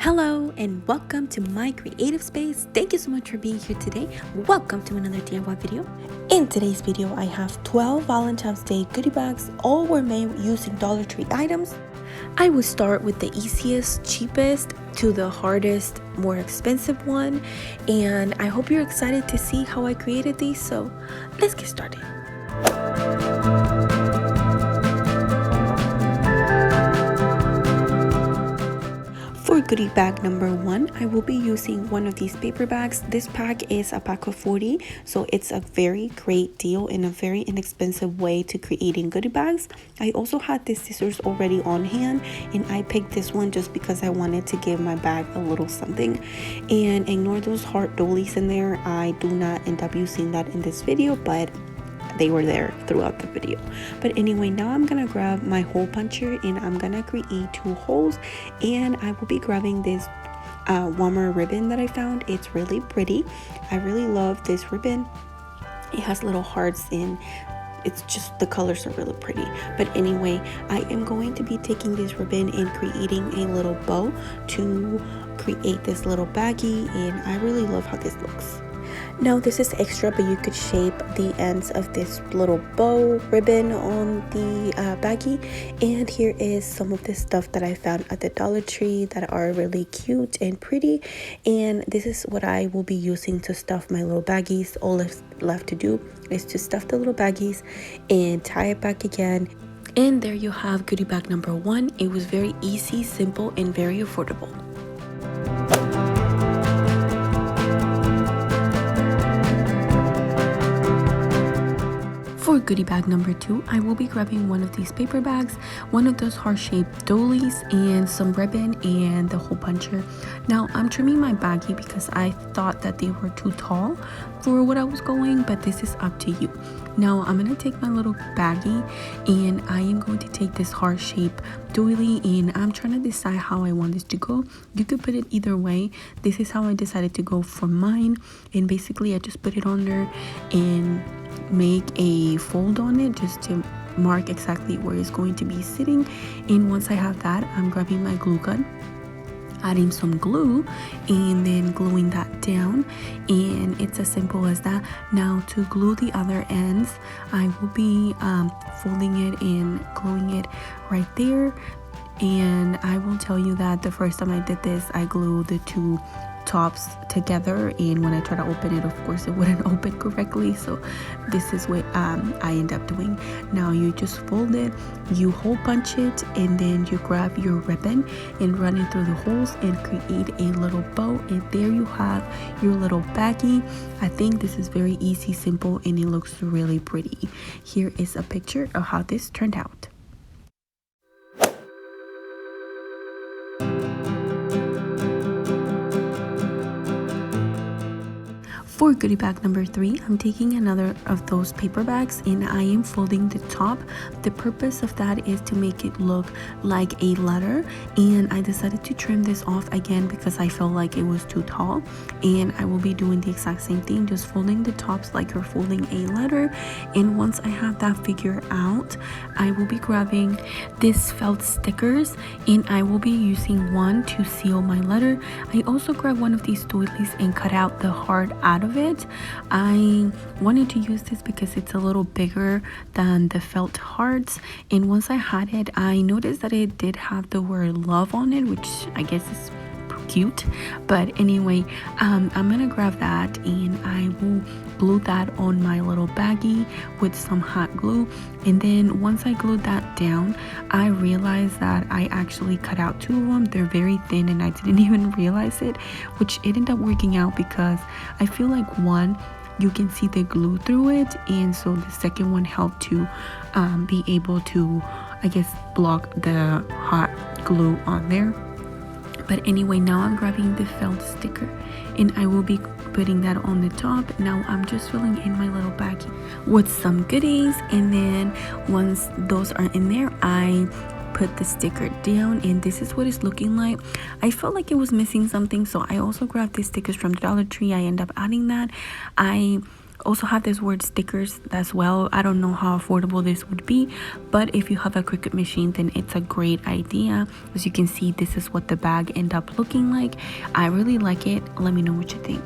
Hello and welcome to my creative space. Thank you so much for being here today. Welcome to another DIY video. In today's video, I have 12 Valentine's Day goodie bags. All were made using Dollar Tree items. I will start with the easiest, cheapest to the hardest, more expensive one. And I hope you're excited to see how I created these. So let's get started. For goodie bag number 1, I will be using one of these paper bags. This pack is a pack of 40, so it's a very great deal and a very inexpensive way to creating goodie bags. I also had these scissors already on hand, and I picked this one just because I wanted to give my bag a little something. And ignore those heart doilies in there. I do not end up using that in this video, but they were there throughout the video. But anyway, now I'm gonna grab my hole puncher and I'm gonna create 2 holes, and I will be grabbing this warmer ribbon that I found. It's really pretty. I really love this ribbon. It has little hearts and it's just, the colors are really pretty. But anyway, I am going to be taking this ribbon and creating a little bow to create this little baggie, and I really love how this looks. Now this is extra, but you could shape the ends of this little bow ribbon on the baggie. And here is some of the stuff that I found at the Dollar Tree that are really cute and pretty. And this is what I will be using to stuff my little baggies. All left to do is to stuff the little baggies and tie it back again. And there you have goodie bag number 1. It was very easy, simple, and very affordable. For goodie bag number 2, I will be grabbing one of these paper bags, one of those heart-shaped doilies, and some ribbon and the hole puncher. Now I'm trimming my baggie because I thought that they were too tall for what I was going, but this is up to you. Now I'm gonna take my little baggie and I am going to take this heart-shaped doily, and I'm trying to decide how I want this to go. You could put it either way. This is how I decided to go for mine, and basically I just put it on there and make a fold on it just to mark exactly where it's going to be sitting. And once I have that, I'm grabbing my glue gun, adding some glue, and then gluing that down, and it's as simple as that. Now to glue the other ends, I will be folding it and gluing it right there. And I will tell you that the first time I did this, I glued the 2 tops together, and when I try to open it, of course it wouldn't open correctly. So this is what I end up doing. Now you just fold it, you hole punch it, and then you grab your ribbon and run it through the holes and create a little bow, and there you have your little baggie. I think this is very easy, simple, and it looks really pretty. Here is a picture of how this turned out. For goodie bag number 3, I'm taking another of those paper bags and I am folding the top. The purpose of that is to make it look like a letter, and I decided to trim this off again because I felt like it was too tall. And I will be doing the exact same thing, just folding the tops like you're folding a letter. And once I have that figured out, I will be grabbing this felt stickers, and I will be using one to seal my letter. I also grabbed one of these doilies and cut out the heart out of it. I wanted to use this because it's a little bigger than the felt hearts, and once I had it, I noticed that it did have the word love on it, which I guess is cute. But anyway, I'm gonna grab that and I will glue that on my little baggie with some hot glue. And then once I glued that down, I realized that I actually cut out 2 of them. They're very thin and I didn't even realize it, which it ended up working out because I feel like one, you can see the glue through it, and so the second one helped to be able to, I guess, block the hot glue on there. But anyway, now I'm grabbing the felt sticker and I will be putting that on the top. Now I'm just filling in my little baggie with some goodies, and then once those are in there, I put the sticker down, and this is what it's looking like. I felt like it was missing something, so I also grabbed these stickers from Dollar Tree. I end up adding that. I also have this word stickers as well. I don't know how affordable this would be, but if you have a Cricut machine, then it's a great idea. As you can see, this is what the bag end up looking like. I really like it. Let me know what you think.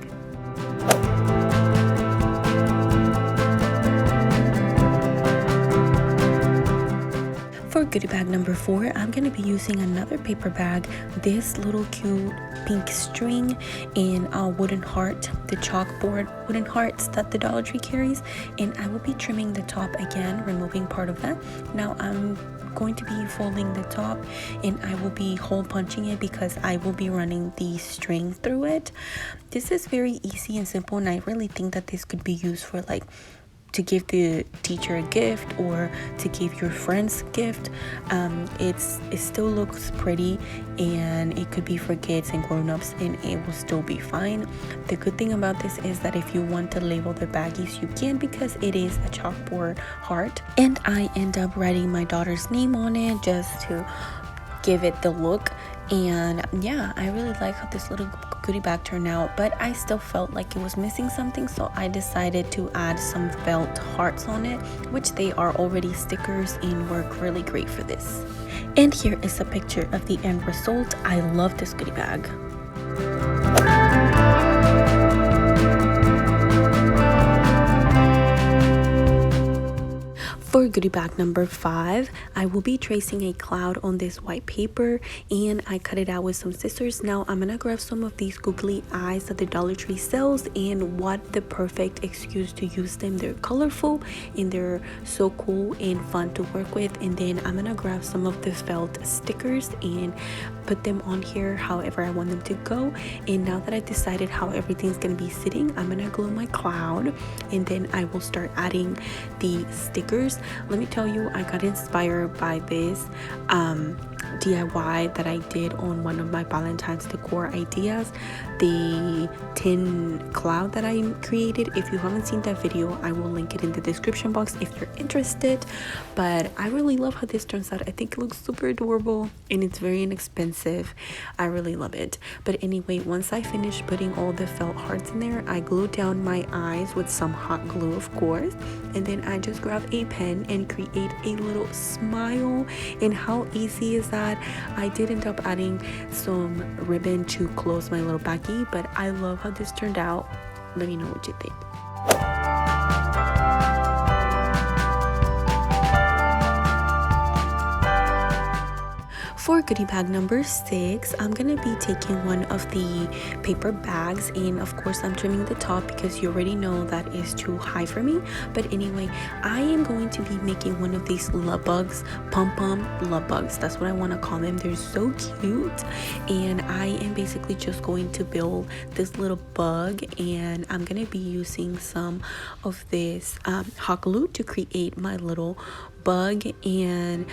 For goodie bag number 4, I'm going to be using another paper bag, this little cute pink string and a wooden heart, the chalkboard wooden hearts that the Dollar Tree carries, and I will be trimming the top again, removing part of that. Now I'm going to be folding the top and I will be hole punching it because I will be running the string through it. This is very easy and simple, and I really think that this could be used for like to give the teacher a gift or to give your friends a gift. It still looks pretty, and it could be for kids and grown-ups, and it will still be fine. The good thing about this is that if you want to label the baggies, you can, because it is a chalkboard heart, and I end up writing my daughter's name on it just to give it the look. And yeah, I really like how this little goodie bag turned out, but I still felt like it was missing something, so I decided to add some felt hearts on it, which they are already stickers and work really great for this. And here is a picture of the end result. I love this goodie bag. For goodie bag number 5, I will be tracing a cloud on this white paper, and I cut it out with some scissors. Now I'm gonna grab some of these googly eyes that the Dollar Tree sells, and what the perfect excuse to use them. They're colorful and they're so cool and fun to work with. And then I'm gonna grab some of the felt stickers and put them on here however I want them to go. And now that I decided how everything's gonna be sitting, I'm gonna glue my cloud, and then I will start adding the stickers. Let me tell you, I got inspired by this DIY that I did on one of my Valentines decor ideas, the tin cloud that I created. If you haven't seen that video, I will link it in the description box if you're interested. But I really love how this turns out. I think it looks super adorable and it's very inexpensive. I really love it. But anyway, once I finished putting all the felt hearts in there, I glued down my eyes with some hot glue, of course, and then I just grabbed a pen and create a little smile. And how easy is that? I did end up adding some ribbon to close my little baggie, but I love how this turned out. Let me know what you think. For goodie bag number 6, I'm gonna be taking one of the paper bags, and of course I'm trimming the top because you already know that is too high for me. But anyway, I am going to be making one of these love bugs, pom-pom love bugs. That's what I want to call them. They're so cute, and I am basically just going to build this little bug, and I'm gonna be using some of this hot glue to create my little bug. And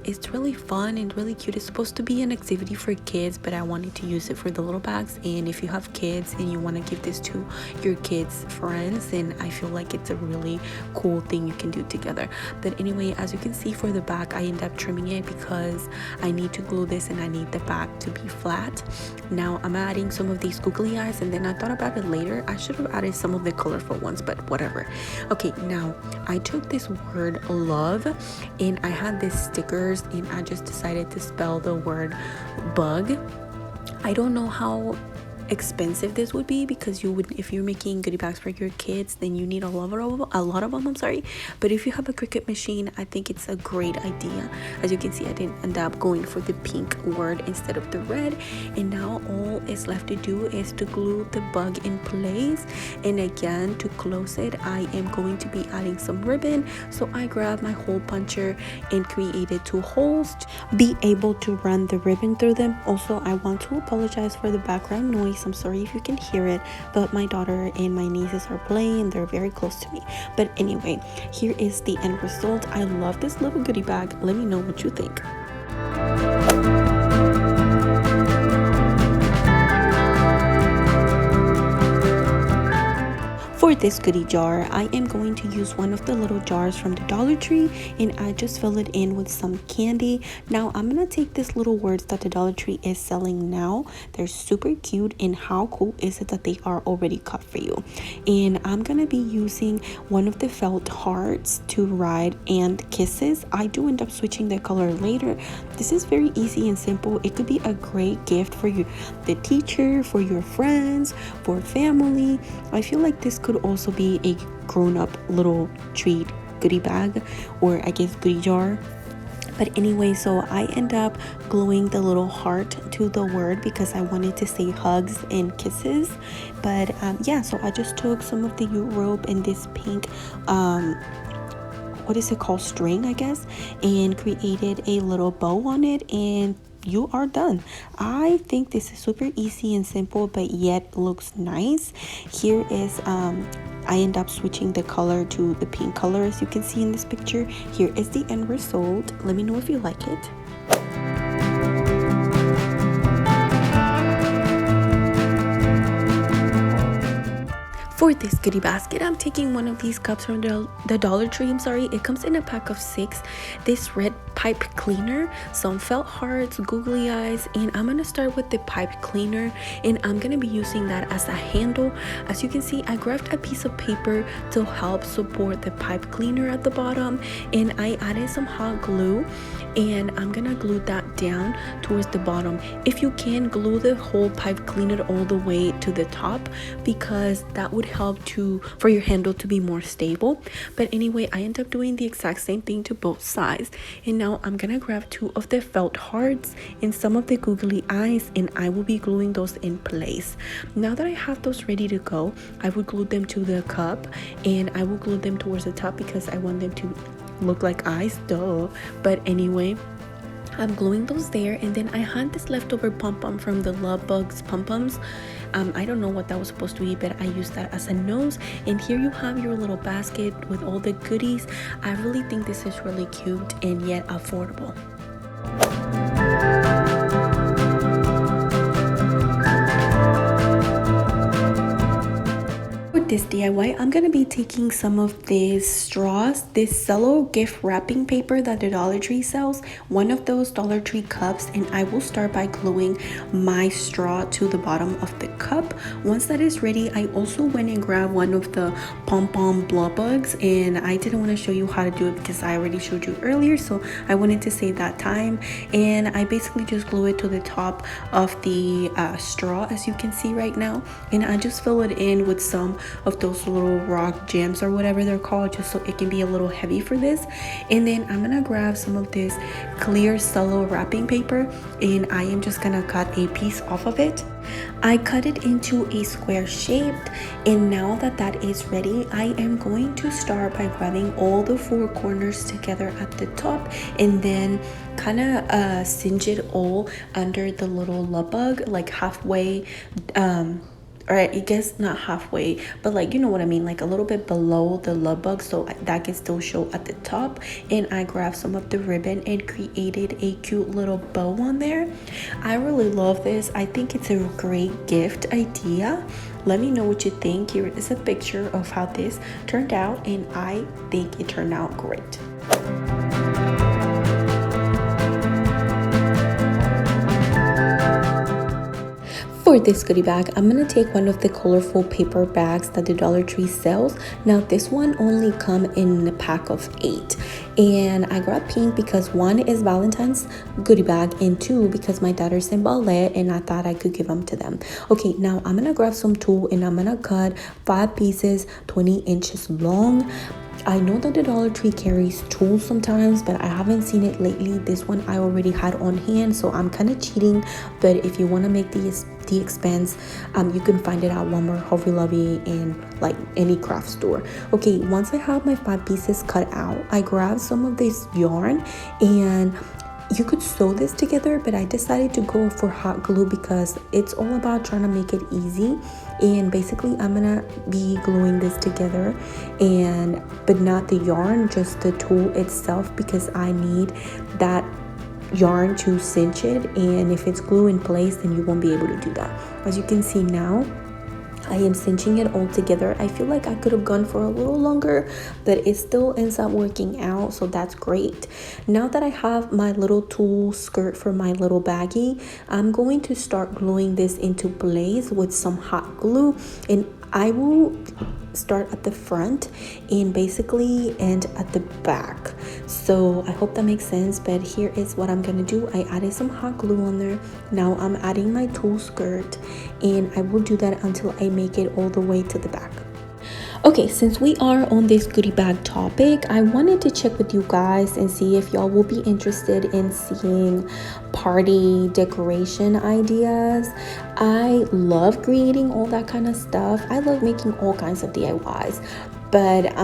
it's really fun and really cute. It's supposed to be an activity for kids, but I wanted to use it for the little bags. And if you have kids and you want to give this to your kids' friends, then I feel like it's a really cool thing you can do together. But anyway, as you can see, for the back, I end up trimming it because I need to glue this and I need the back to be flat. Now I'm adding some of these googly eyes, and then I thought about it later. I should have added some of the colorful ones, but whatever. Okay, now I took this word love and I had this stickers, and I just decided to spell the word bug. I don't know how expensive this would be, because you would, if you're making goodie bags for your kids, then you need a lot of them, I'm sorry. But if you have a Cricut machine, I think it's a great idea. As you can see, I didn't end up going for the pink word instead of the red, and now all is left to do is to glue the bug in place. And again, to close it, I am going to be adding some ribbon, so I grabbed my hole puncher and created 2 holes to be able to run the ribbon through them. Also, I want to apologize for the background noise. I'm sorry if you can hear it, but my daughter and my nieces are playing. They're very close to me. But anyway, here is the end result. I love this little goodie bag. Let me know what you think. For this goodie jar, I am going to use one of the little jars from the Dollar Tree, and I just fill it in with some candy. Now I'm gonna take these little words that the Dollar Tree is selling now. They're super cute, and how cool is it that they are already cut for you. And I'm gonna be using one of the felt hearts to write and kisses. I do end up switching the color later. This is very easy and simple. It could be a great gift for you, the teacher, for your friends, for family. I feel like this could also be a grown-up little treat goodie bag, or I guess goodie jar. But anyway, so I end up gluing the little heart to the word because I wanted to say hugs and kisses. But yeah, so I just took some of the jute rope and this pink what is it called, string, I guess, and created a little bow on it, and you are done. I think this is super easy and simple, but yet looks nice. Here is I end up switching the color to the pink color, as you can see in this picture. Here is the end result. Let me know if you like it. For this goodie basket, I'm taking one of these cups from the Dollar Tree. It comes in a pack of 6. This red pipe cleaner, some felt hearts, googly eyes, and I'm gonna start with the pipe cleaner, and I'm gonna be using that as a handle. As you can see, I grabbed a piece of paper to help support the pipe cleaner at the bottom, and I added some hot glue, and I'm gonna glue that down towards the bottom. If you can, glue the whole pipe cleaner all the way to the top, because that would help for your handle to be more stable. But anyway, I end up doing the exact same thing to both sides, and now I'm gonna grab 2 of the felt hearts and some of the googly eyes, and I will be gluing those in place. Now that I have those ready to go, I would glue them to the cup, and I will glue them towards the top because I want them to look like eyes, duh. But anyway, I'm gluing those there, and then I had this leftover pom-pom from the Love Bugs pom-poms. I don't know what that was supposed to be, but I used that as a nose. And here you have your little basket with all the goodies. I really think this is really cute and yet affordable. This DIY, I'm gonna be taking some of these straws, this cello gift wrapping paper that the Dollar Tree sells, one of those Dollar Tree cups, and I will start by gluing my straw to the bottom of the cup. Once that is ready, I also went and grabbed one of the pom-pom blow bugs, and I didn't want to show you how to do it because I already showed you earlier, so I wanted to save that time. And I basically just glue it to the top of the straw, as you can see right now, and I just fill it in with some of those little rock gems or whatever they're called, just so it can be a little heavy for this. And then I'm gonna grab some of this clear cello wrapping paper, and I am just gonna cut a piece off of it. I cut it into a square shape, and now that that is ready, I am going to start by grabbing all the 4 corners together at the top, and then kind of cinch it all under the little love bug, like halfway, or I guess not halfway, but like, you know what I mean, like a little bit below the love bug, so that can still show at the top. And I grabbed some of the ribbon and created a cute little bow on there. I really love this. I think it's a great gift idea. Let me know what you think. Here is a picture of how this turned out, and I think it turned out great. For this goodie bag, I'm gonna take one of the colorful paper bags that the Dollar Tree sells. Now this one only come in a pack of 8, and I grabbed pink because 1 is Valentines goodie bag, and 2 because my daughter's in ballet and I thought I could give them to them. Okay, now I'm gonna grab some tulle, and I'm gonna cut 5 pieces 20 inches long. I know that the Dollar Tree carries tulle sometimes, but I haven't seen it lately. This one I already had on hand, so I'm kind of cheating. But if you want to make the expense, you can find it at Walmart, Hobby Lobby, and like any craft store. Okay, once I have my 5 pieces cut out, I grabbed some of this yarn, and you could sew this together, but I decided to go for hot glue because it's all about trying to make it easy. And basically I'm gonna be gluing this together, but not the yarn, just the tulle itself, because I need that yarn to cinch it, and if it's glue in place then you won't be able to do that. As you can see now, I am cinching it all together. I feel like I could have gone for a little longer, but it still ends up working out, so that's great. Now that I have my little tulle skirt for my little baggie, I'm going to start gluing this into place with some hot glue, and I will start at the front and basically end at the back. So I hope that makes sense, but here is what I'm gonna do. I added some hot glue on there. Now I'm adding my tulle skirt, and I will do that until I make it all the way to the back. Okay, since we are on this goodie bag topic, I wanted to check with you guys and see if y'all will be interested in seeing party decoration ideas. I love creating all that kind of stuff. I love making all kinds of DIYs, but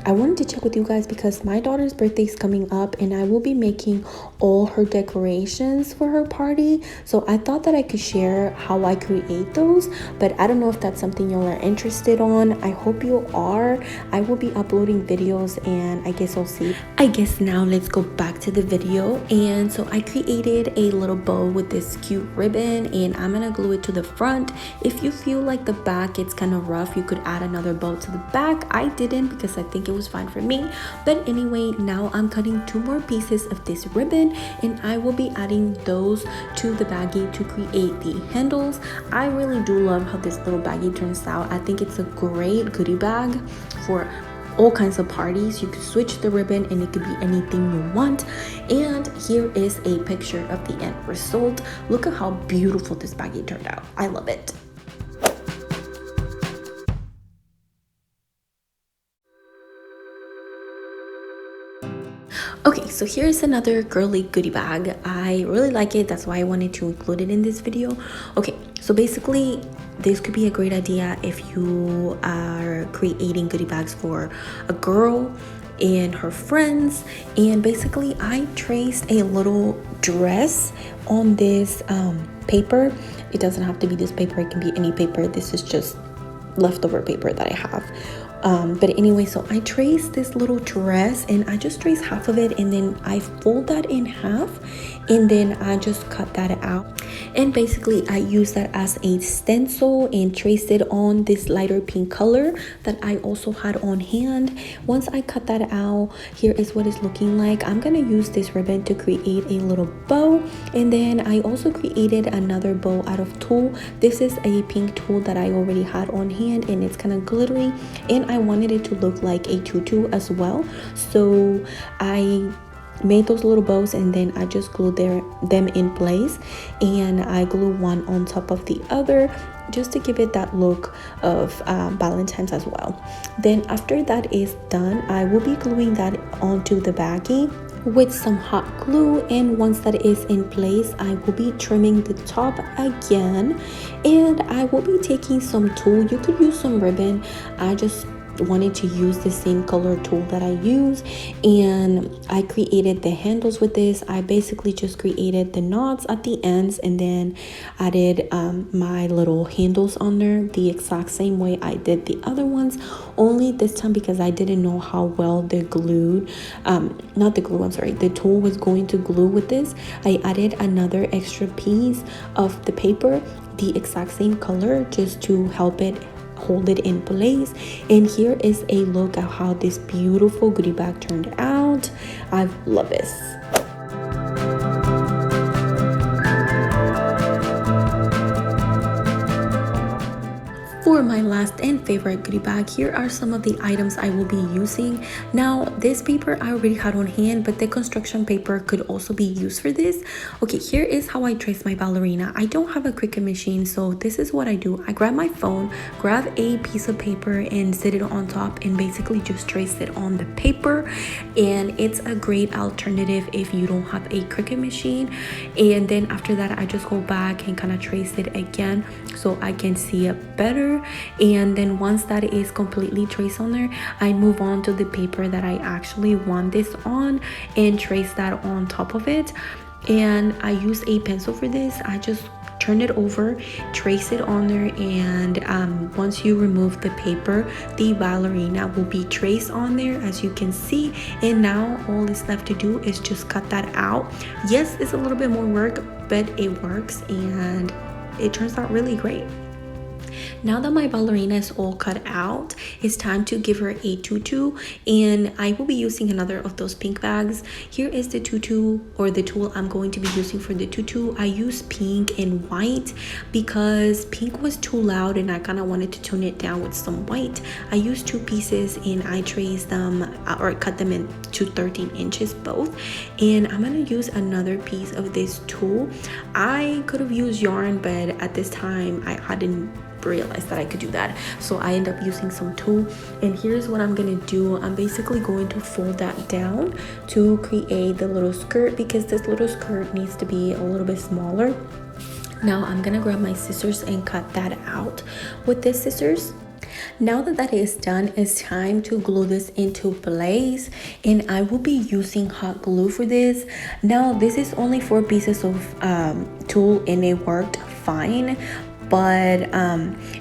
I wanted to check with you guys because my daughter's birthday is coming up and I will be making all her decorations for her party. So I thought that I could share how I create those, but I don't know if that's something y'all are interested on. I hope you are. I will be uploading videos, and I guess I'll see. I guess now let's go back to the video. And so I created a little bow with this cute ribbon, and I'm gonna glue it to the front. If you feel like the back it's kind of rough, you could add another bow to the back. I didn't because I think it was fine for me. But anyway, now I'm cutting 2 more pieces of this ribbon, and I will be adding those to the baggie to create the handles. I really do love how this little baggie turns out. I think it's a great goodie bag for all kinds of parties. You could switch the ribbon and it could be anything you want. And here is a picture of the end result. Look at how beautiful this baggie turned out. I love it. Okay, so here's another girly goodie bag. I really like it. That's why I wanted to include it in this video. Okay, so basically this could be a great idea if you are creating goodie bags for a girl and her friends. And basically I traced a little dress on this paper. It doesn't have to be this paper, it can be any paper. This is just leftover paper that I have. But anyway, so I traced this little dress, and I just traced half of it, and then I fold that in half, and then I just cut that out. And basically I used that as a stencil and traced it on this lighter pink color that I also had on hand. Once I cut that out, here is what it's looking like. I'm gonna use this ribbon to create a little bow, and then I also created another bow out of tulle. This is a pink tulle that I already had on hand, and it's kind of glittery, and I wanted it to look like a tutu as well. So I made those little bows, and then I just glued them in place, and I glue one on top of the other just to give it that look of Valentines as well. Then after that is done, I will be gluing that onto the baggie with some hot glue, and once that is in place, I will be trimming the top again, and I will be taking some tulle. You could use some ribbon. I just wanted to use the same color tulle that I use, and I created the handles with this. I basically just created the knots at the ends and then added my little handles on there the exact same way I did the other ones, only this time because I didn't know how well the the tulle was going to glue with this. I added another extra piece of the paper the exact same color just to help it hold it in place. And here is a look at how this beautiful goodie bag turned out. I love this. For my last and favorite goodie bag, here are some of the items I will be using. Now, this paper I already had on hand, but the construction paper could also be used for this. Okay, here is how I trace my ballerina. I don't have a Cricut machine, so this is what I do. I grab my phone, grab a piece of paper and sit it on top, and basically just trace it on the paper. And it's a great alternative if you don't have a Cricut machine. And then after that, I just go back and kind of trace it again so I can see it better. And then once that is completely traced on there, I move on to the paper that I actually want this on and trace that on top of it. And I use a pencil for this. I just turn it over, trace it on there, and once you remove the paper, the ballerina will be traced on there, as you can see. And now all is left to do is just cut that out. Yes, it's a little bit more work, but it works and it turns out really great. Now that my ballerina is all cut out, it's time to give her a tutu, and I will be using another of those pink bags. Here is the tutu, or the tulle I'm going to be using for the tutu. I use pink and white because pink was too loud and I kind of wanted to tone it down with some white. I used 2 pieces and I traced them or cut them into 13 inches both, and I'm gonna use another piece of this tulle. I could have used yarn, but at this time I hadn't realized that I could do that, so I end up using some tulle. And here's what I'm gonna do. I'm basically going to fold that down to create the little skirt, because this little skirt needs to be a little bit smaller. Now I'm gonna grab my scissors and cut that out with the scissors. Now that that is done, it's time to glue this into place, and I will be using hot glue for this. Now this is only 4 pieces of tulle and it worked fine, but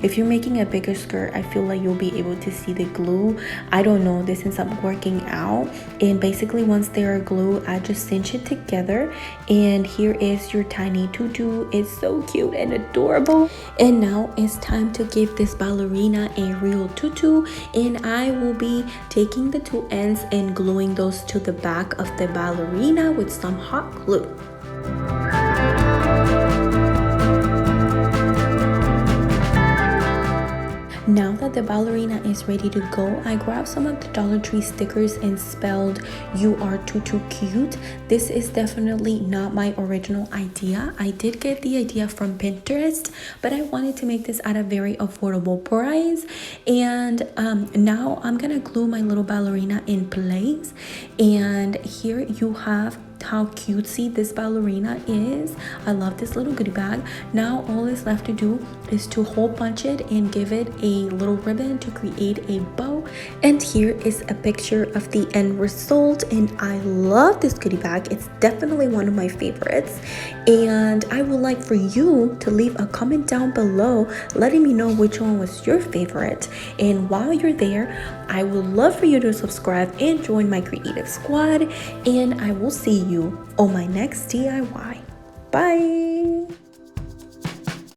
if you're making a bigger skirt, I feel like you'll be able to see the glue. I don't know, this ends up working out, and basically once they are glued, I just cinch it together, and here is your tiny tutu. It's so cute and adorable. And now it's time to give this ballerina a real tutu, and I will be taking the 2 ends and gluing those to the back of the ballerina with some hot glue. Now that the ballerina is ready to go, I grabbed some of the Dollar Tree stickers and spelled "You are tutu cute." This is definitely not my original idea. I did get the idea from Pinterest, but I wanted to make this at a very affordable price. And now I'm gonna glue my little ballerina in place, and here you have how cutesy this ballerina is. I love this little goodie bag. Now all is left to do is to hole punch it and give it a little ribbon to create a bow. And here is a picture of the end result, and I love this goodie bag. It's definitely one of my favorites, and I would like for you to leave a comment down below letting me know which one was your favorite. And while you're there, I would love for you to subscribe and join my creative squad, and I will see you on my next DIY. Bye!